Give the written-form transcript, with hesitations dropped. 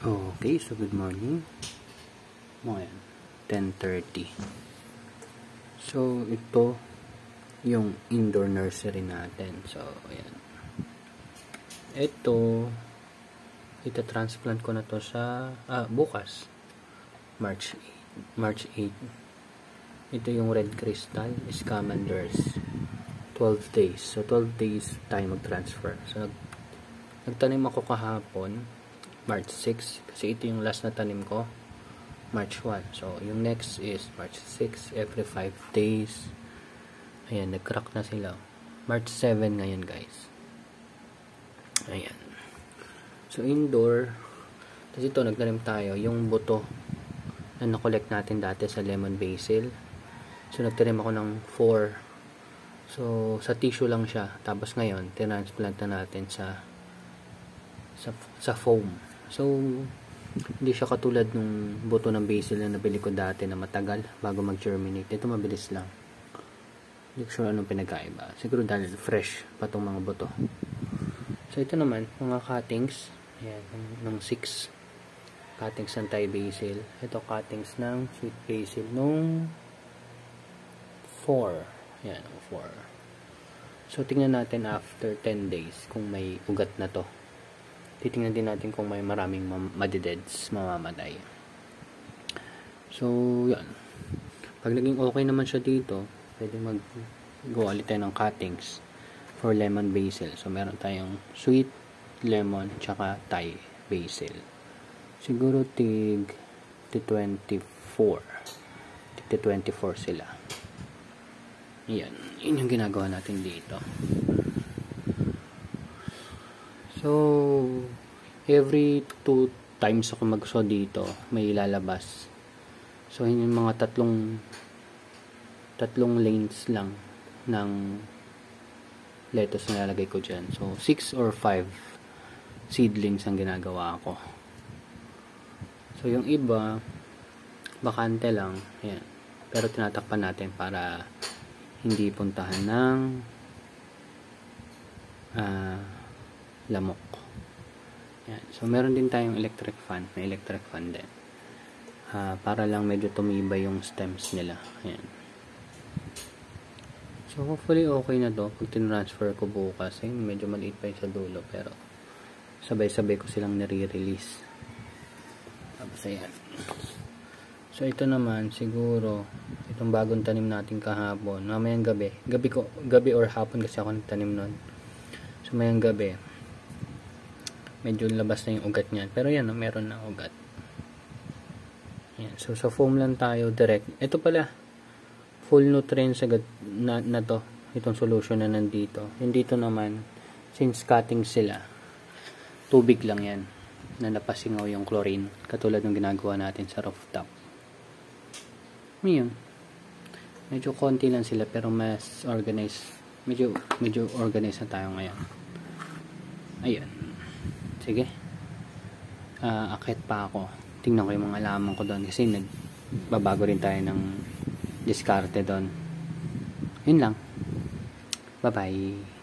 Okay, so good morning. Ngayon, 10:30. So, ito yung indoor nursery natin. So, ayan. Ito, ita-transplant ko na to sa, bukas. March 8. Ito yung red crystal, Scamanders. 12 days. So, 12 days tayo mag-transfer. So, nagtanim ako kahapon, March 6. Kasi ito yung last na tanim ko, March 1. So, yung next is March 6. Every 5 days. Ayan, nag-crack na sila. March 7 ngayon, guys. Ayan. So, indoor. Tapos ito, nagtanim tayo. Yung buto na na-collect natin dati sa lemon basil. So, nagtanim ako ng 4. So, sa tissue lang siya. Tapos ngayon, tinransplant na natin sa foam. So, hindi siya katulad nung buto ng basil na nabili ko dati na matagal bago mag-germinate. Ito mabilis lang. Hindi ko sure anong pinagkaiba. Siguro dahil fresh pa itong mga buto. So, ito naman, mga cuttings. Ayan, ng 6 cuttings ng Thai basil. Ito, cuttings ng sweet basil nung 4. Ayan, 4. So, tingnan natin after 10 days kung may ugat na to. Titingnan din natin kung may maraming madideds, mamamatay. So, yan. Pag naging okay naman siya dito, pwede mag-go ulit tayo ng cuttings for lemon basil. So, meron tayong sweet, lemon, tsaka Thai basil. Siguro tig 24. Tig 24 sila. Yan. Yun yung ginagawa natin dito. So, every 2 times ako mag-saw dito, may lalabas. So, yung mga tatlong lanes lang ng lettuce na lalagay ko dyan. So, 6 or 5 seedlings ang ginagawa ko. So, yung iba, bakante lang. Ayan. Pero tinatakpan natin para hindi puntahan ng lamok. Yan. So, meron din tayong electric fan. May electric fan din. Para lang medyo tumibay yung stems nila. Ayan. So, hopefully okay na to. Pag tinransfer ko bukas, medyo maliit pa yung sa dulo. Pero, sabay-sabay ko silang nare-release. Tapos, ayan. So, ito naman, siguro, itong bagong tanim natin kahapon. Mamayang gabi. Gabi or hapon kasi ako nagtanim nun. So, mayang gabi. Medyo labas na yung ugat niyan. Pero yan, meron na ugat. Yan. So, sa foam lang tayo direct. Ito pala, full nutrients agad na to. Itong solution na nandito. Yung dito naman, since cutting sila, tubig lang yan. Na napasingaw yung chlorine. Katulad ng ginagawa natin sa rooftop. Ngayon, medyo konti lang sila pero mas organized. Medyo organized na tayo ngayon. Ayun. Sige. Akit pa ako. Tingnan ko yung mga lamang ko doon. Kasi nagbabago rin tayo ng diskarte doon. Yun lang. Bye-bye.